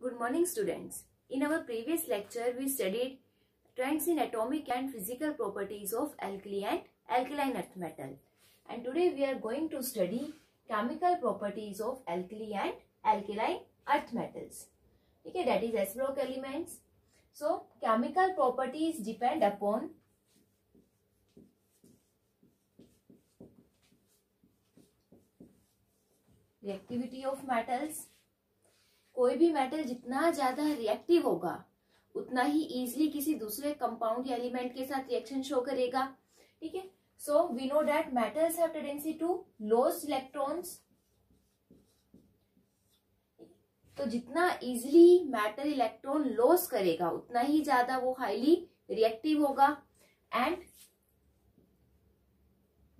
Good morning, students. In our previous lecture, we studied trends in atomic and physical properties of alkali and alkaline earth metal. And today we are going to study chemical properties of alkali and alkaline earth metals. Okay, that is S block elements. So, chemical properties depend upon reactivity of metals. कोई भी metal जितना ज्यादा reactive होगा उतना ही easily किसी दूसरे compound या element के साथ रिएक्शन शो करेगा. ठीक है. So we know that metals have tendency to loss electrons. तो जितना इजीली मेटल इलेक्ट्रॉन लॉस करेगा उतना ही ज्यादा वो हाईली रिएक्टिव होगा. And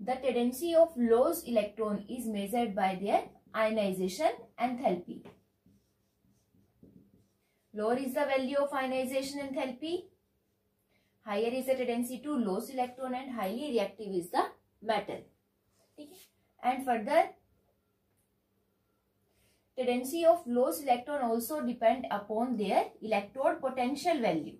the tendency of loss electron is measured by their ionisation enthalpy. Lower is the value of ionization enthalpy. Higher is the tendency to lose electron and highly reactive is the metal. ठीक है. And further, tendency of lose electron also depend upon their electrode potential value.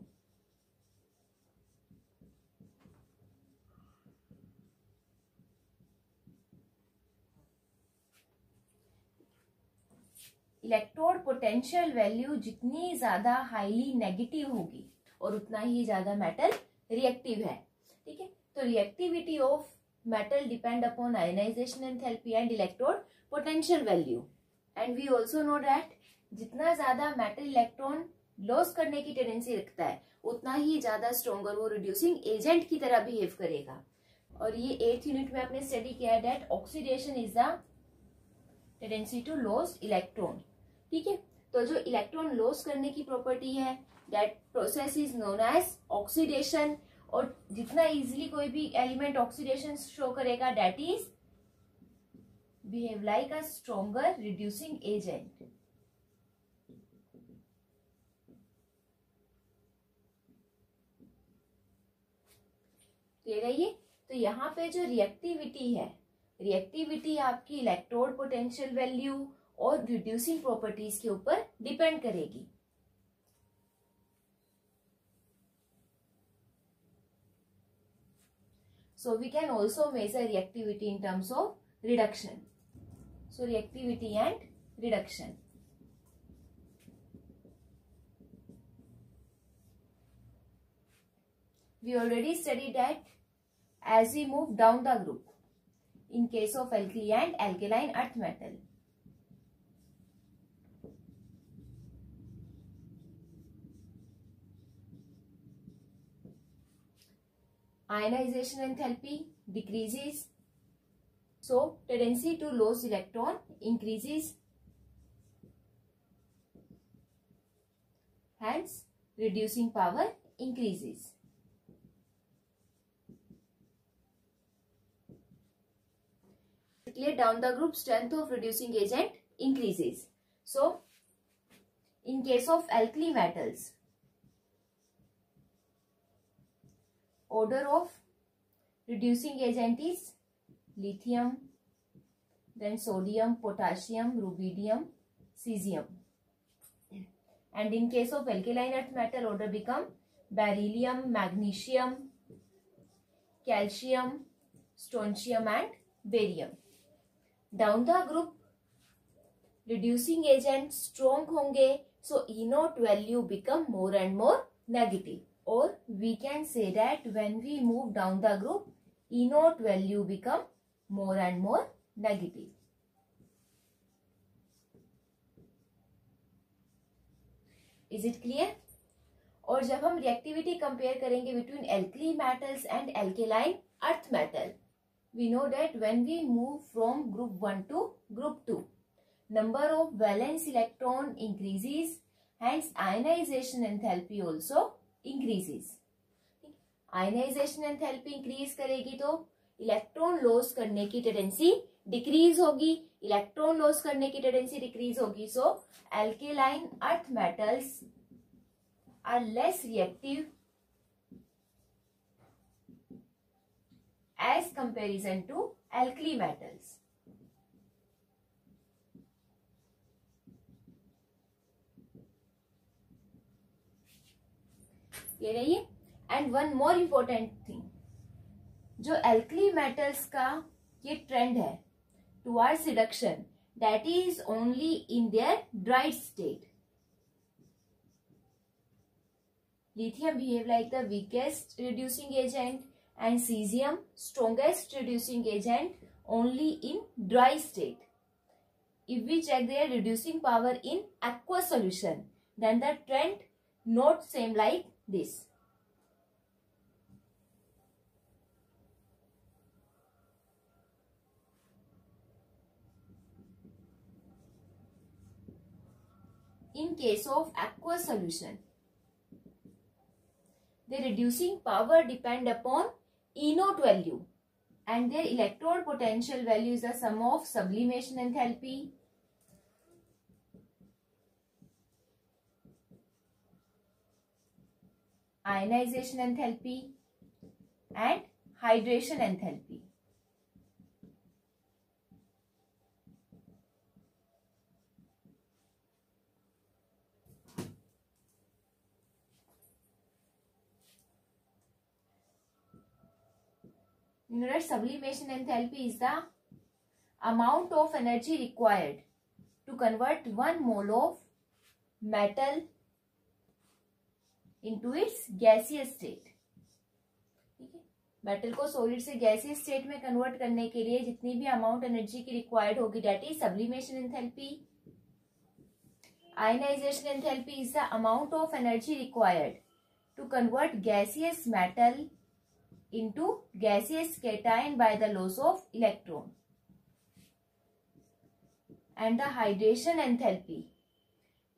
Electrode potential value जितनी ज्यादा highly negative होगी और उतना ही ज्यादा metal reactive है. ठीक है. तो reactivity of metal depend upon ionisation enthalpy and electrode potential value. And we also know that जितना ज्यादा मेटल इलेक्ट्रॉन लॉस करने की टेंडेंसी रखता है उतना ही ज्यादा स्ट्रॉन्गर वो रिड्यूसिंग एजेंट की तरह बिहेव करेगा. और ये 8th यूनिट में आपने स्टडी किया है that oxidation is the tendency to loss electron. ठीक है. तो जो इलेक्ट्रॉन लॉस करने की प्रॉपर्टी है that process is known as oxidation. और जितना इजीली कोई भी एलिमेंट ऑक्सीडेशन शो करेगा that is behave like a stronger reducing agent. Clear है ये. तो यहाँ पे जो रिएक्टिविटी है, रिएक्टिविटी आपकी इलेक्ट्रोड पोटेंशियल वैल्यू और रिड्यूसिंग प्रॉपर्टीज के ऊपर डिपेंड करेगी. So we can also measure reactivity in terms of reduction. So reactivity and reduction. We already studied that as we move down the group in case of alkali and alkaline earth metal. Ionization enthalpy decreases, so tendency to lose electron increases, hence reducing power increases. Clear down the group strength of reducing agent increases. So in case of alkali metals, order of reducing agent is lithium, then sodium, potassium, rubidium, cesium. And in case of alkaline earth metal, order become beryllium, magnesium, calcium, strontium and barium. Down the group reducing agent strong होंगे, so E0 value become more and more negative. Or we can say that when we move down the group, E0 value become more and more negative. Is it clear? और जब हम reactivity compare करेंगे between alkali metals and alkaline earth metal, we know that when we move from group 1 to group 2, number of valence electron increases, hence ionization enthalpy also increases. Ionization enthalpy increase करेगी तो electron loss करने की tendency decrease होगी. Electron loss करने की tendency decrease होगी. So alkaline earth metals are less reactive as comparison to alkali metals. Clear है ये। And one more important thing, जो एल्कली मेटल्स का ये ट्रेंड है towards reduction, that is only in their dried state. Lithium behave like the weakest reducing agent and cesium strongest reducing agent only in dry state. If we check their reducing power in aqueous solution, then the trend not same like this. In case of aqueous solution, the reducing power depend upon E naught value and their electrode potential value is the sum of sublimation enthalpy, ionization enthalpy and hydration enthalpy. You know that sublimation enthalpy is the amount of energy required to convert 1 mole of metal into its gaseous state. ठीक है, metal को solid से gaseous state में convert करने के लिए जितनी भी अमाउंट एनर्जी की रिक्वायर्ड होगी, that is sublimation enthalpy. Ionisation enthalpy is the amount of energy required to convert gaseous metal into gaseous cation by the loss of electron. And the hydration enthalpy,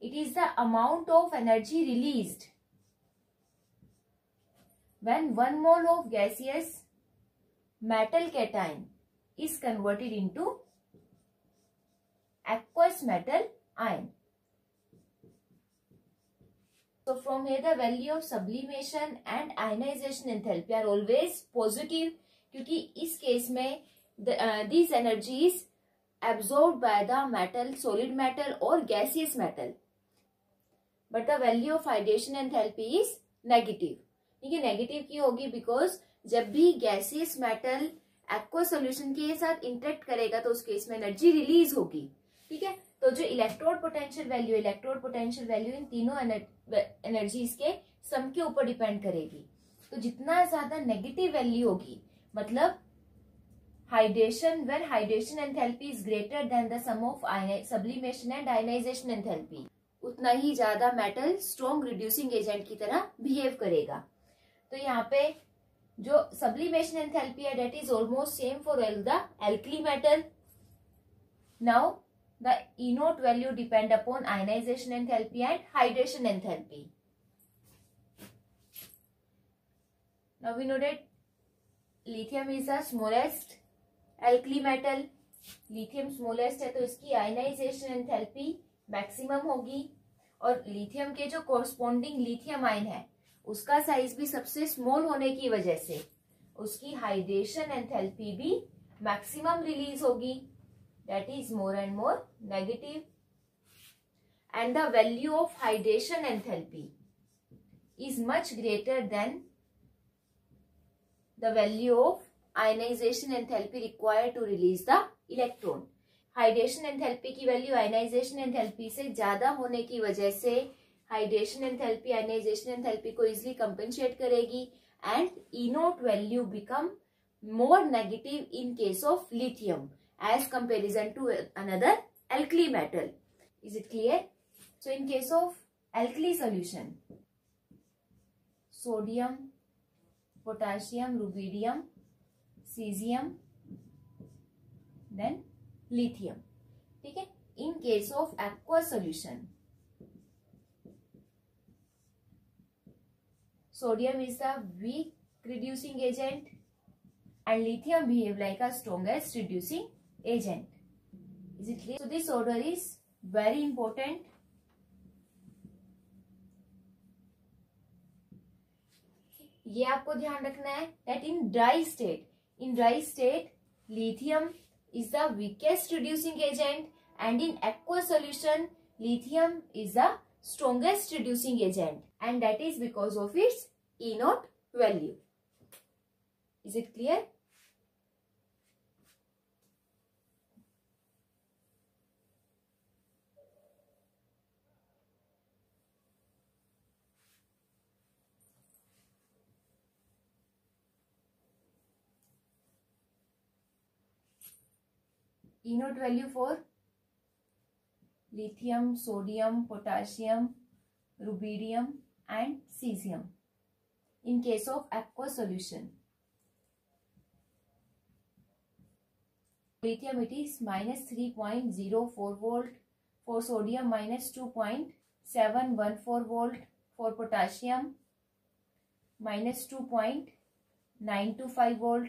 it is the amount of energy released when 1 mole of gaseous metal cation is converted into aqueous metal ion. So from here the value of sublimation and ionization enthalpy are always positive, क्योंकि इस case में these energies absorbed by the metal, solid metal or gaseous metal, but the value of hydration enthalpy is negative. ठीक है, negative क्यों होगी? Because जब भी gaseous metal aqua solution के साथ इंटरेक्ट करेगा तो उस केस में एनर्जी रिलीज होगी. ठीक है, तो जो इलेक्ट्रोड पोटेंशियल वैल्यू इन तीनों एनर्जीज के सम के ऊपर डिपेंड करेगी. तो जितना ज्यादा नेगेटिव वैल्यू होगी, मतलब hydration, when hydration enthalpy is greater than the sum of sublimation and ionisation enthalpy, उतना ही ज्यादा मेटल स्ट्रॉन्ग रिड्यूसिंग एजेंट की तरह बिहेव करेगा. तो यहाँ पे जो सब्लिमेशन एंथैल्पी है, that is almost same for all the alkali metal. Now the E naught value depend upon ionization enthalpy and hydration enthalpy. Now we know that lithium is the smallest alkali metal. lithium smallest है तो इसकी ionization enthalpy maximum होगी, और lithium के जो corresponding lithium ion है उसका size भी सबसे स्मॉल होने की वजह से उसकी hydration enthalpy भी maximum रिलीज होगी, that is more and more negative. And the value of hydration enthalpy is much greater than the value of ionization enthalpy required to release the electron. Hydration enthalpy की value ionization enthalpy से ज्यादा होने की वजह से hydration enthalpy ionisation enthalpy को easily compensate करेगी, and E not value become more negative in case of lithium as comparison to another alkali metal. Is it clear? So in case of alkali solution, sodium, potassium, rubidium, cesium, then lithium. ठीक है, in case of aqueous solution, sodium is the weak reducing agent and lithium behave like a strongest reducing agent. Is it clear? So this order is very important. ये आपको ध्यान रखना है that in dry state lithium is the weakest reducing agent, and in aqueous solution lithium is the strongest reducing agent, and that is because of its E naught value. Is it clear? E naught value for lithium, sodium, potassium, rubidium and cesium in case of aqueous solution. Lithium it is minus 3.04 volt, for sodium minus 2.714 volt, for potassium minus 2.925 volt,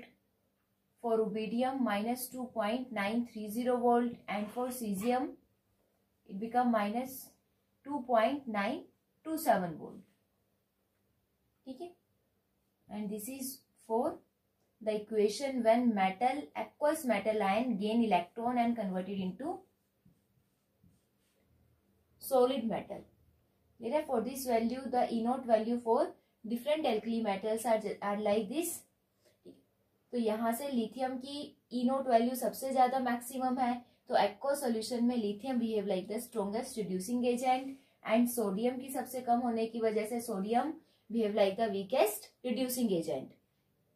for rubidium minus 2.930 volt, and for cesium it become minus 2.927 volt. ठीक है, and this is for the equation when aqueous metal ion gain electron and converted into solid metal. Therefore, for this value, the E naught value for different alkali metals are like this. तो यहाँ से lithium की E naught value सबसे ज्यादा maximum है, तो aqua solution में lithium behave like the strongest reducing agent, and sodium की सबसे कम होने की वजह से sodium behave like the weakest reducing agent.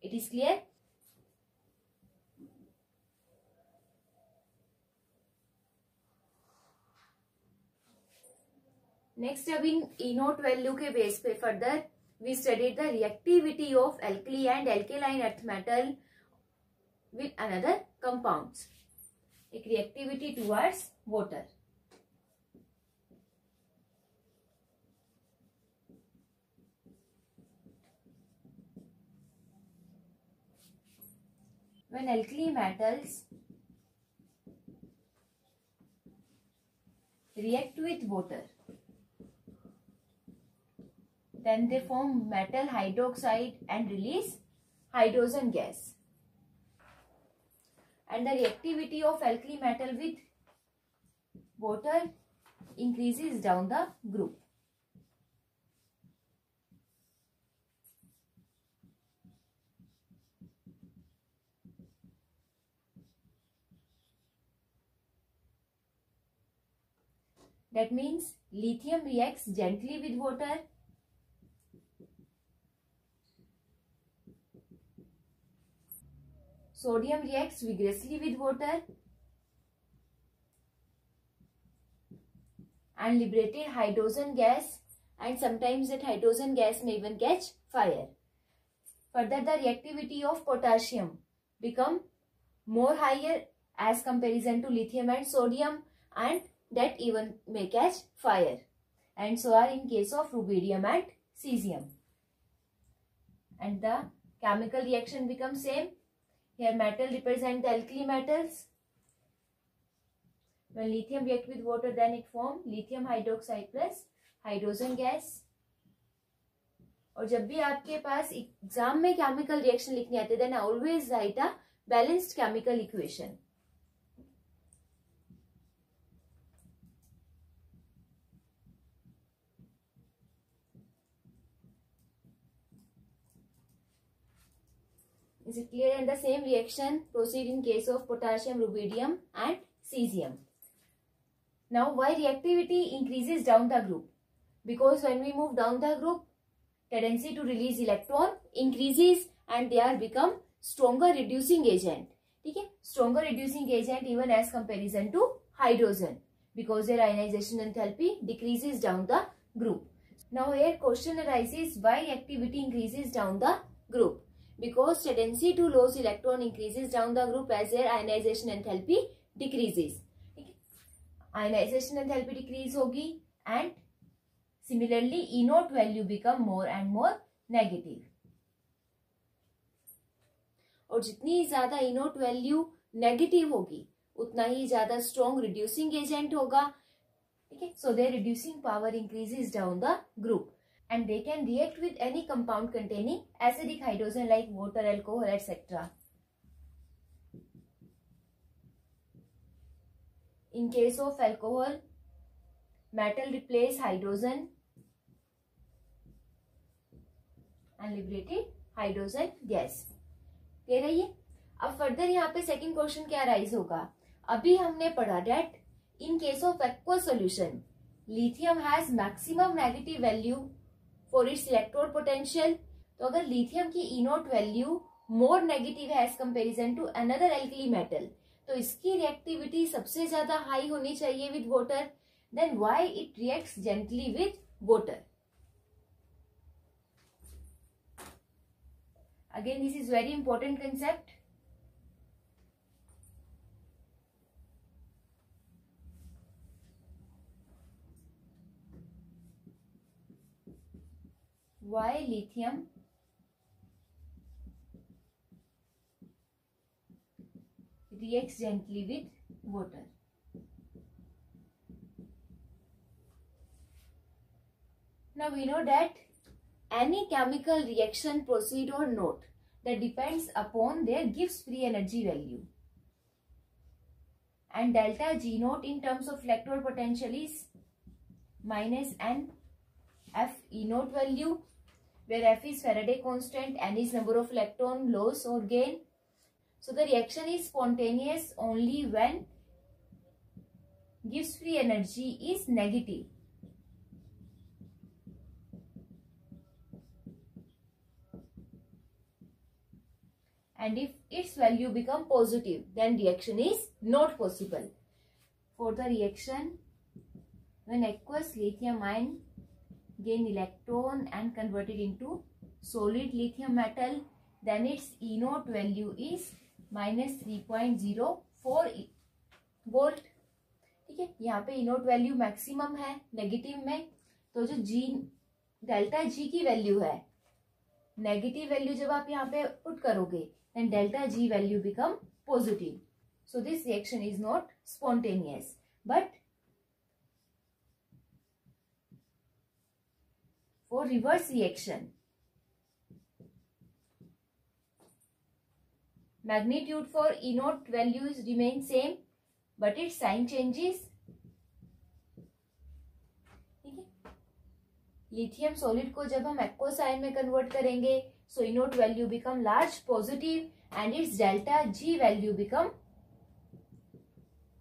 It is clear? Next, अब इन E naught वैल्यू के बेस पे further we studied the reactivity of alkali and alkaline earth metal with another compounds. एक reactivity towards water. When alkali metals react with water, then they form metal hydroxide and release hydrogen gas. And the reactivity of alkali metal with water increases down the group. That means lithium reacts gently with water, sodium reacts vigorously with water, and liberated hydrogen gas, and sometimes that hydrogen gas may even catch fire. Further, the reactivity of potassium become more higher as comparison to lithium and sodium, and that even may catch fire. And so are in case of rubidium and cesium. And the chemical reaction becomes same. Here metal represent the alkali metals. When lithium react with water, then it form lithium hydroxide plus hydrogen gas. और जब भी आपके पास exam में chemical reaction लिखने आते, then always write a balanced chemical equation. Is it clear? And the same reaction proceed in case of potassium, rubidium and cesium. Now, why reactivity increases down the group? Because when we move down the group, tendency to release electron increases and they are become stronger reducing agent. ठीक है? Stronger reducing agent even as comparison to hydrogen, because their ionization enthalpy decreases down the group. Now, here question arises, why reactivity increases down the group? Because tendency to lose electron increases down the group as their ionization enthalpy decreases. Ionization enthalpy decrease होगी and similarly E naught value become more and more negative. और जितनी ज्यादा E naught value negative होगी उतना ही ज्यादा strong reducing agent होगा. ठीक है, so their reducing power increases down the group. And they can react with any compound containing acidic hydrogen like water, alcohol, etc. In case of alcohol, metal replace hydrogen and liberated hydrogen gas. Clear है ये। अब further यहाँ पे second question क्या rise होगा, अभी हमने पढ़ा that in case of aqueous solution lithium has maximum negative value for its electrode potential. तो अगर लिथियम की इनोट वैल्यू मोर नेगेटिव है as comparison to another alkali metal, तो इसकी रिएक्टिविटी सबसे ज्यादा हाई होनी चाहिए with water, then why it reacts gently with water. Again this is very important concept. Why lithium reacts gently with water? Now we know that any chemical reaction proceed or not, that depends upon their Gibbs free energy value, and delta G naught in terms of electrode potential is minus n F E naught value, where F is Faraday constant, N is number of electron loss or gain. So the reaction is spontaneous only when Gibbs free energy is negative. And if its value become positive, then reaction is not possible. For the reaction, when aqueous lithium ion gain electron and converted into solid lithium metal, then its E naught value is minus 3.04 volt. ठीक है, यहाँ पे E naught value maximum है negative में, तो जो G delta G की value है, नेगेटिव वैल्यू जब आप यहाँ पे पुट करोगे, then delta G value become positive. So this reaction is not spontaneous, but for reverse reaction, magnitude for E naught values remain same, but its sign changes. ठीक है, lithium solid को जब हम एक्वस आयन में convert करेंगे, so E naught value become large positive and its delta G value become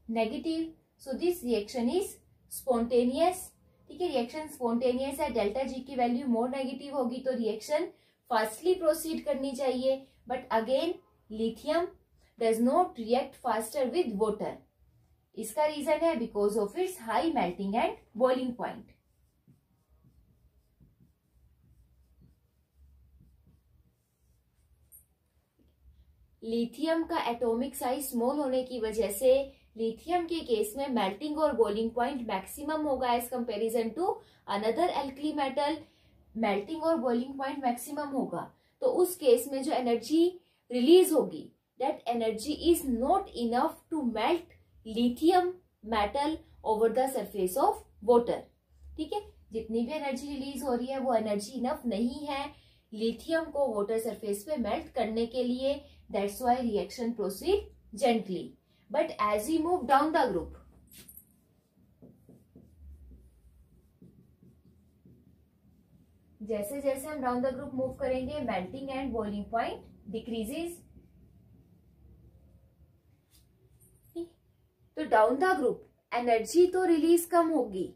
negative. So this reaction is spontaneous. ठीक है, reaction spontaneous है, डेल्टा जी की वैल्यू मोर नेगेटिव होगी, तो रिएक्शन फास्टली प्रोसीड करनी चाहिए, but again lithium does not react faster with water. इसका reason है because of its high melting and boiling point. Lithium का एटॉमिक साइज स्मॉल होने की वजह से लिथियम के केस में मेल्टिंग और बॉइलिंग पॉइंट मैक्सिमम होगा as comparison to another alkali metal. Melting और बॉइलिंग पॉइंट मैक्सिमम होगा, तो उस केस में जो एनर्जी रिलीज होगी, that energy is not enough to melt lithium metal over the surface of water. ठीक है, जितनी भी एनर्जी रिलीज हो रही है वो एनर्जी इनफ नहीं है लिथियम को वाटर सरफेस पे मेल्ट करने के लिए। That's why reaction proceed gently, but as we move down the group, जैसे जैसे हम डाउन द ग्रुप मूव करेंगे, melting and boiling point decreases. तो डाउन द ग्रुप एनर्जी तो रिलीज कम होगी,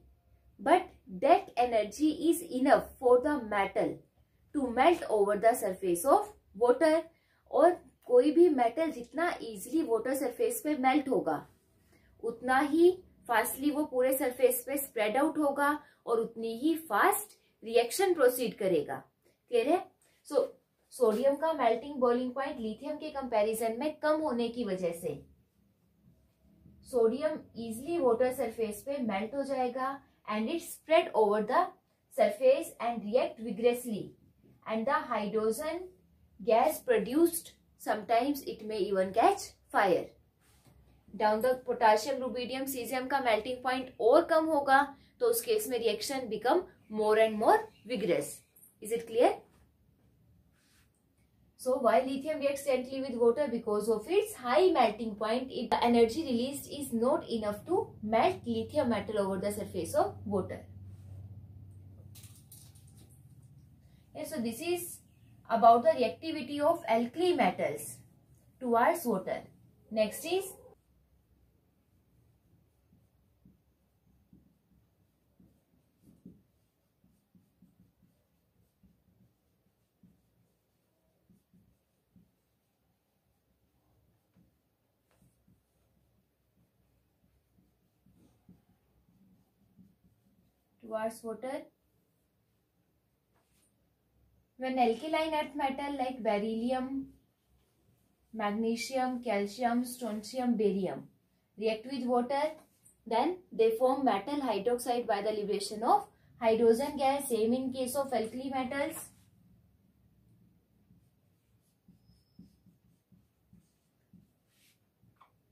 but that energy is enough for the metal to melt over the surface of water. और कोई भी मेटल जितना इजीली वाटर सरफेस पे मेल्ट होगा, उतना ही फास्टली वो पूरे सरफेस पे स्प्रेड आउट होगा और उतनी ही फास्ट रिएक्शन प्रोसीड करेगा। क्लियर है? सो सोडियम का मेल्टिंग बॉइलिंग पॉइंट लिथियम के कंपैरिजन में कम होने की वजह से सोडियम इजीली वाटर सरफेस पे मेल्ट हो जाएगा and it spread over the surface and react विग्रेसली, and the hydrogen gas produced sometimes it may even catch fire. Down the potassium, rubidium, cesium का melting point और कम होगा, तो उस case में reaction become more and more vigorous. Is it clear? So why lithium reacts gently with water? Because of its high melting point. If the energy released is not enough to melt lithium metal over the surface of water. Yeah, so this is about the reactivity of alkali metals towards water. Next is towards water. When alkaline earth metal like beryllium, magnesium, calcium, strontium, barium react with water, then they form metal hydroxide by the liberation of hydrogen gas. Same in case of alkali metals.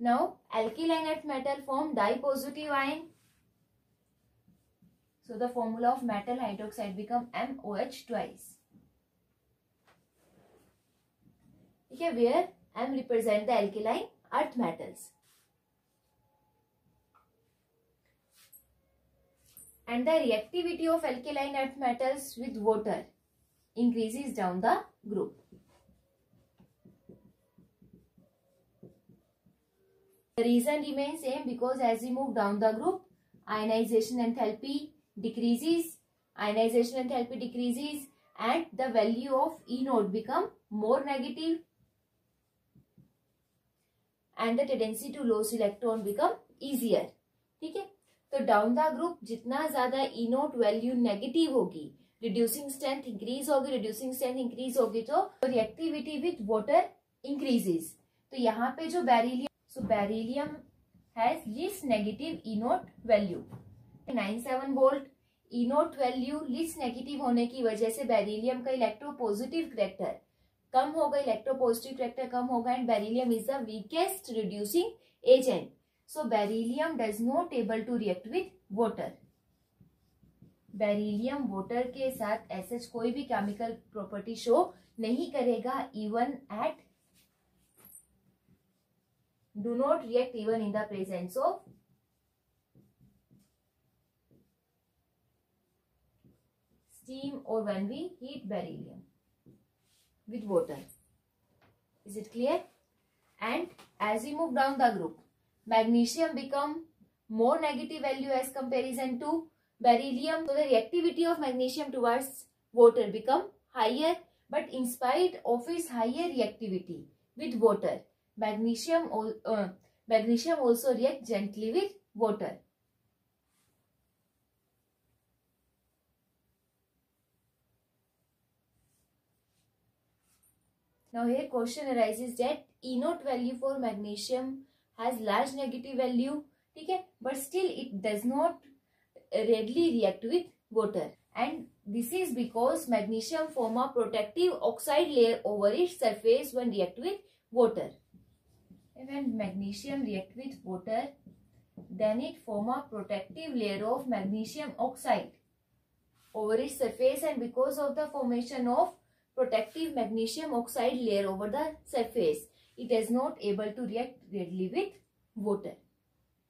Now alkaline earth metal form dipositive ion. So the formula of metal hydroxide become MOH twice. Okay, where M represent the alkaline earth metals. And the reactivity of alkaline earth metals with water increases down the group. The reason remains same because as we move down the group, ionization enthalpy decreases, and the value of E naught become more negative and the tendency to lose electron become easier. ठीक है, तो down the group जितना ज्यादा ई note value negative होगी, reducing strength increase होगी, तो reactivity with water increases. तो यहाँ पे जो beryllium has least negative E note value 97 volt. E note value least negative होने की वजह से बेरिलियम का इलेक्ट्रोपॉजिटिव करेक्टर कम होगा, and beryllium is the weakest reducing agent. So beryllium does not able to react with water. Beryllium water के साथ ऐसे कोई भी केमिकल प्रॉपर्टी शो नहीं करेगा, even at do not react even in the presence of steam or when we heat beryllium with water. Is it clear? And as we move down the group, magnesium become more negative value as comparison to beryllium. So the reactivity of magnesium towards water become higher, but in spite of its higher reactivity with water, magnesium also react gently with water. Now here question arises that E naught value for magnesium has large negative value, ठीक है, but still it does not readily react with water, and this is because magnesium form a protective oxide layer over its surface when react with water. When magnesium react with water, then it form a protective layer of magnesium oxide over its surface, and because of the formation of protective magnesium oxide layer over the surface, it is not able to react readily with water.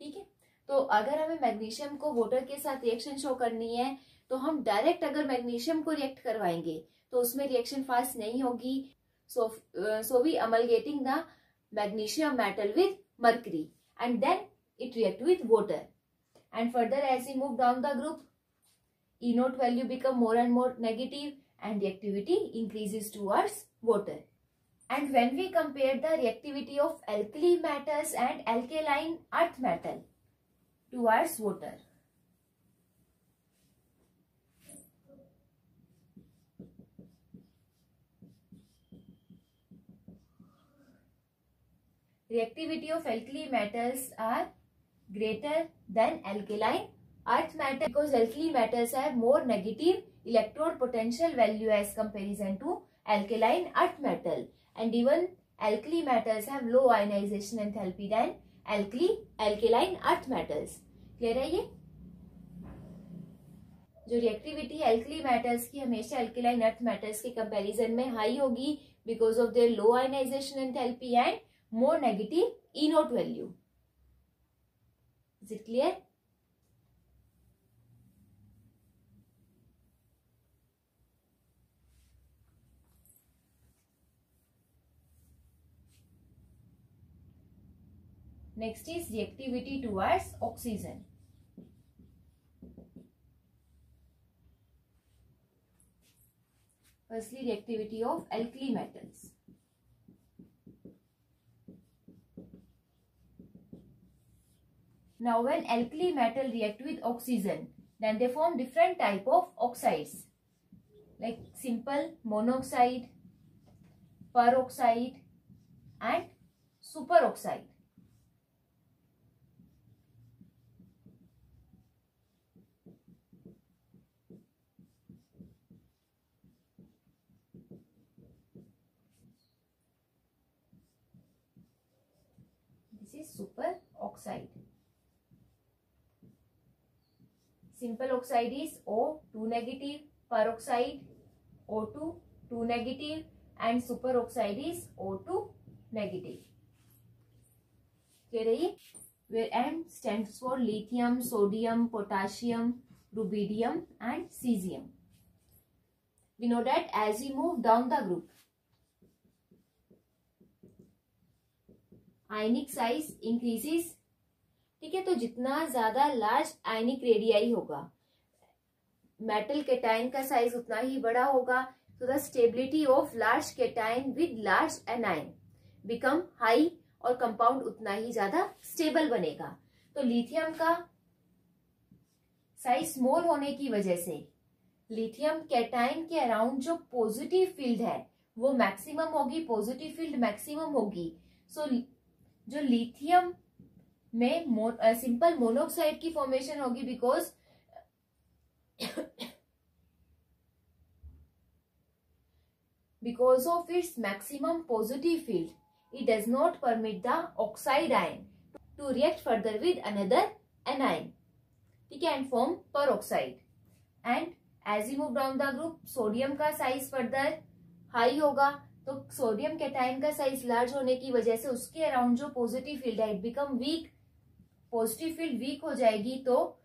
ठीक है, तो अगर हमें magnesium को water के साथ reaction show करनी है, तो हम डायरेक्ट अगर मैग्नीशियम को रिएक्ट करवाएंगे तो उसमें रिएक्शन फास्ट नहीं होगी. So we amalgamating the magnesium metal with mercury and then it react with water. And further as we move down the group, E naught value become more and more negative and reactivity increases towards water. And when we compare the reactivity of alkali metals and alkaline earth metal towards water, reactivity of alkali metals are greater than alkaline earth metal because alkali metals have more negative electrode potential value as comparison to alkaline earth metal, and even alkali metals have low ionization enthalpy than alkaline earth metals. Clear है? ये जो reactivity alkali metals की हमेशा alkaline earth metals के comparison में high होगी because of their low ionization enthalpy and more negative E naught value. Is it clear? Next is reactivity towards oxygen. Firstly, reactivity of alkali metals. Now, when alkali metal react with oxygen, then they form different type of oxides, like simple monoxide, peroxide, and superoxide. This is superoxide. Simple oxide is O2 negative, peroxide O2 2 negative, and superoxide is O2 negative. Clear है? Where M stands for lithium, sodium, potassium, rubidium, and cesium. We know that as we move down the group, ionic size increases. ठीक है, तो जितना ज्यादा large ionic radii होगा, metal cation का size उतना ही बड़ा होगा. तो the stability of large cation with large A9 become high, और कंपाउंड उतना ही ज्यादा स्टेबल बनेगा. तो लिथियम का साइज स्मॉल होने की वजह से लिथियम केटाइन के अराउंड जो पॉजिटिव फील्ड है वो मैक्सिमम होगी, पॉजिटिव फील्ड मैक्सिमम होगी. सो जो लिथियम में सिंपल मोनोऑक्साइड की फॉर्मेशन होगी, because of its maximum positive field, it does not permit the oxide ion to react further with another anion. ठीक है, and form peroxide. And as we move down the group, sodium का size further high होगा. तो sodium cation का size large होने की वजह से उसके अराउंड जो पॉजिटिव फील्ड है it become weak, positive field weak हो जाएगी. तो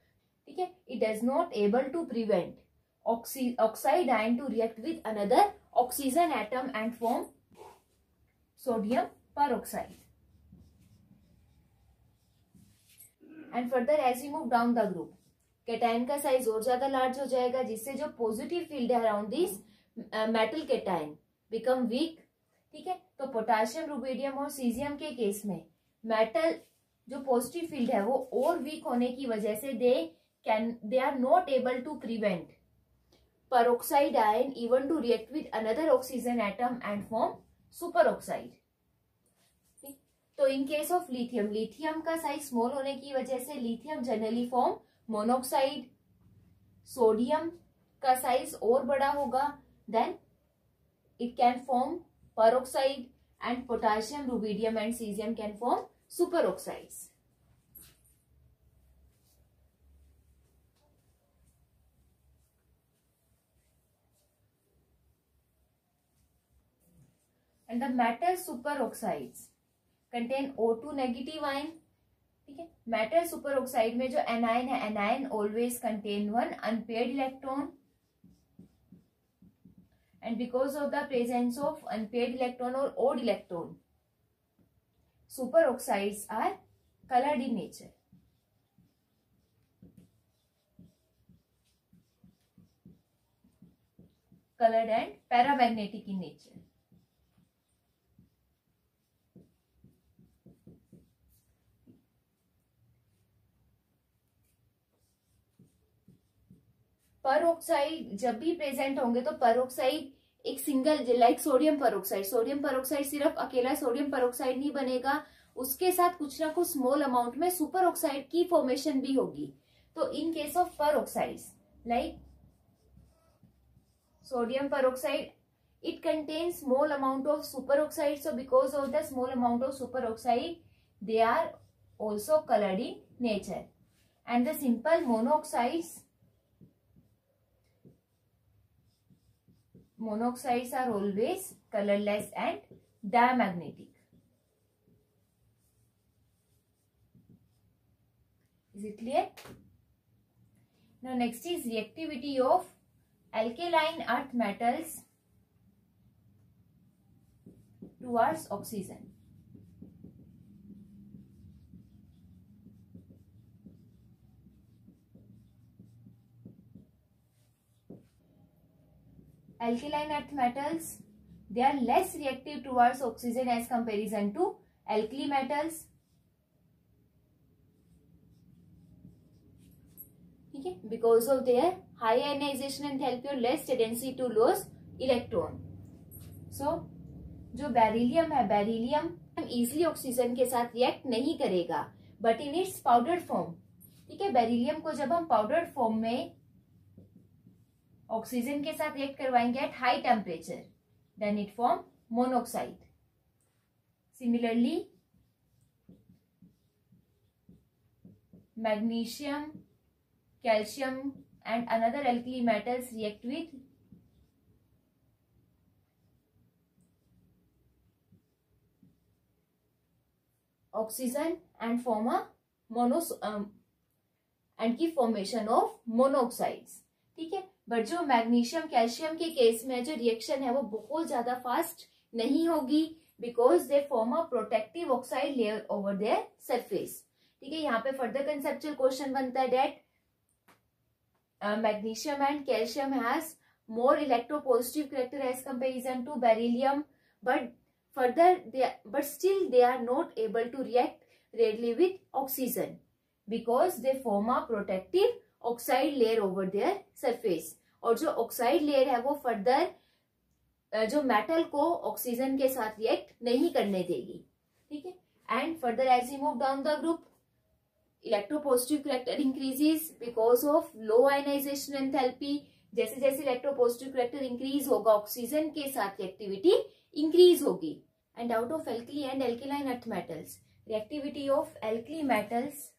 ठीक है, it does not able to prevent oxide ion to react with another oxygen atom and form sodium peroxide. And further as we move down the group, cation का size और ज्यादा large हो जाएगा, जिससे जो पॉजिटिव फील्ड है around this metal cation become weak. ठीक है, तो पोटाशियम, रुबिडियम और सीजियम के केस में मेटल जो पॉजिटिव फील्ड है वो और वीक होने की वजह से they are not able to prevent peroxide ion even to react with another oxygen atom and form superoxide. तो in case of lithium, lithium का साइज स्मॉल होने की वजह से lithium generally form monoxide. Sodium का साइज और बड़ा होगा, then it can form peroxide, and potassium, rubidium and cesium can form superoxides. And the metal superoxides contain O2 negative ion. ठीक है, मेटल सुपरऑक्साइड में जो एनायन है, anion always contain one unpaired electron. And because of the presence of unpaired electron or odd electron, superoxides are colored in nature. Colored and paramagnetic in nature. peroxide जब भी present होंगे तो peroxide एक single, like sodium peroxide, sodium peroxide सिर्फ अकेला sodium peroxide नहीं बनेगा, उसके साथ कुछ ना कुछ स्मॉल अमाउंट में सुपर ऑक्साइड की फॉर्मेशन भी होगी. तो in case of peroxides like sodium peroxide, it contains small amount of superoxide. So because of the small amount of superoxide, they are also colored in nature. And the simple monoxides are always colorless and diamagnetic. Is it clear? Now next is reactivity of alkaline earth metals towards oxygen. alkaline earth metals, they are less reactive towards oxygen as comparison to alkali metals. ठीक है, because of their high ionization enthalpy और less tendency to lose electron. So जो beryllium है, beryllium easily oxygen के साथ react नहीं करेगा, but in its powder form. ठीक है, बेरिलियम को जब हम पाउडर फॉर्म में ऑक्सीजन के साथ रिएक्ट करवाएंगे at high temperature, then it form monoxide. Similarly magnesium, calcium and another alkali metals react with oxygen and form a and give formation of monoxides. ठीक है, बट जो मैग्नीशियम कैल्शियम के case में जो reaction है वो बहुत ज्यादा फास्ट नहीं होगी, because they form a protective oxide layer over their surface. ठीक है, यहाँ पे फर्दर कंसेप्चुअल क्वेश्चन बनता है date magnesium and calcium has more electropositive character as comparison to beryllium, but still they are not able to react readily with oxygen because they form a protective oxide layer over their surface. और जो oxide layer है वो further जो metal को oxygen के साथ react नहीं करने देगी. ठीक है, and further as we move down the group, electropositive character increases because of low ionisation enthalpy. जैसे जैसे इलेक्ट्रोपॉजिटिव करेक्टर इंक्रीज होगा ऑक्सीजन के साथ रिएक्टिविटी इंक्रीज होगी. And out of alkali and alkaline earth metals, reactivity of alkali metals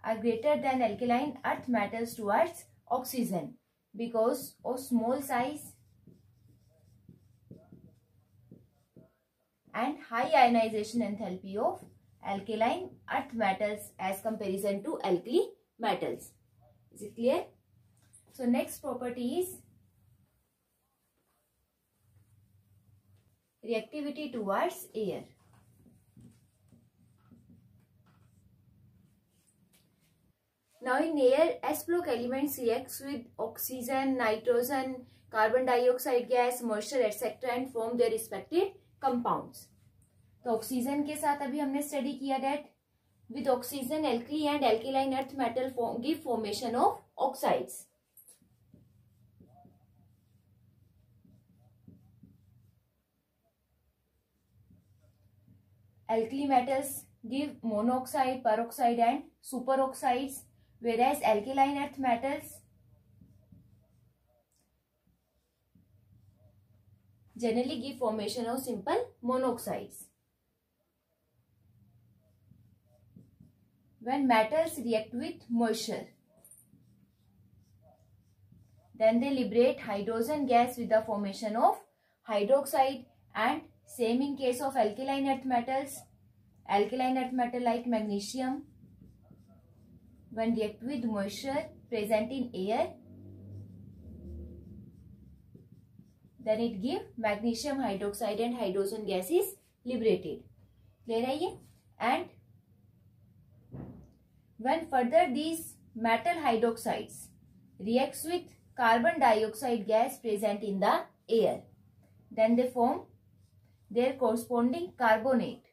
are greater than alkaline earth metals towards oxygen because of small size and high ionisation enthalpy of alkaline earth metals as comparison to alkali metals. Is it clear? So next property is reactivity towards air. Now in air, S-block elements reacts with oxygen, nitrogen, carbon dioxide gas, moisture etc. and form their respective compounds. तो oxygen के साथ अभी हमने study किया that with oxygen alkali and alkaline earth metal give formation of oxides. Alkali metals give monoxide, peroxide and superoxides, whereas alkaline earth metals generally give formation of simple monoxides. When metals react with moisture, then they liberate hydrogen gas with the formation of hydroxide, and same in case of alkaline earth metals. Alkaline earth metal like magnesium, when react with moisture present in air, then it give magnesium hydroxide and hydrogen gas is liberated. Clear है ये? And when further these metal hydroxides reacts with carbon dioxide gas present in the air, then they form their corresponding carbonate.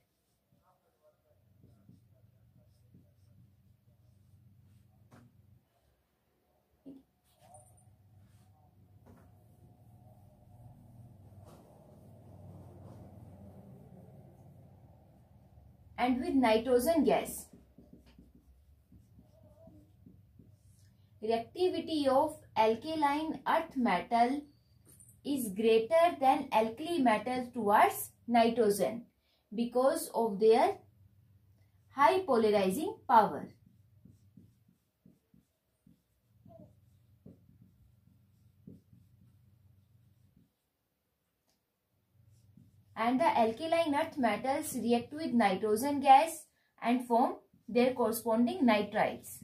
And with nitrogen gas, reactivity of alkaline earth metal is greater than alkali metal towards nitrogen because of their high polarizing power. And the alkaline earth metals react with nitrogen gas and form their corresponding nitrides.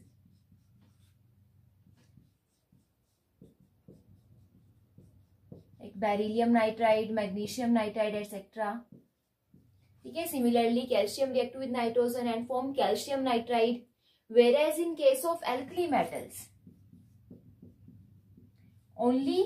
Like beryllium nitride, magnesium nitride, etc. ठीक है. Similarly, calcium react with nitrogen and form calcium nitride. Whereas in case of alkali metals, only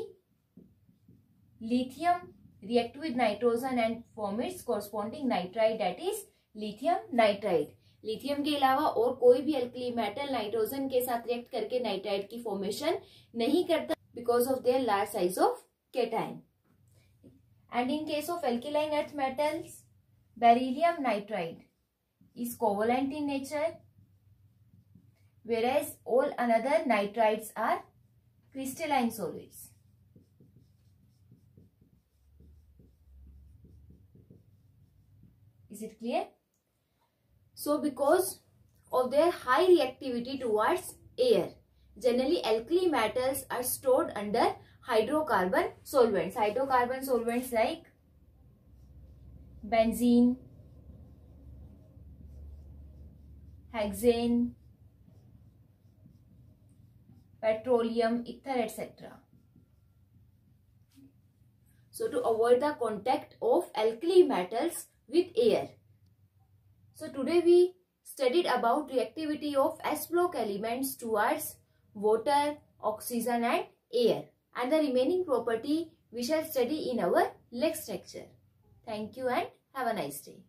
lithium react with nitrogen and form its corresponding nitride, that is lithium nitride. Lithium के अलावा और कोई भी alkali metal nitrogen के साथ react करके nitride की formation नहीं करता because of their large size of cation. And in case of alkaline earth metals, beryllium nitride is covalent in nature, whereas all another nitrides are crystalline solids. Is it clear? So because of their high reactivity towards air, generally alkali metals are stored under hydrocarbon solvents. Hydrocarbon solvents like benzene, hexane, petroleum, ether, etc. So to avoid the contact of alkali metals with air. So today we studied about reactivity of S block elements towards water, oxygen and air, and the remaining property we shall study in our next lecture. Thank you and have a nice day.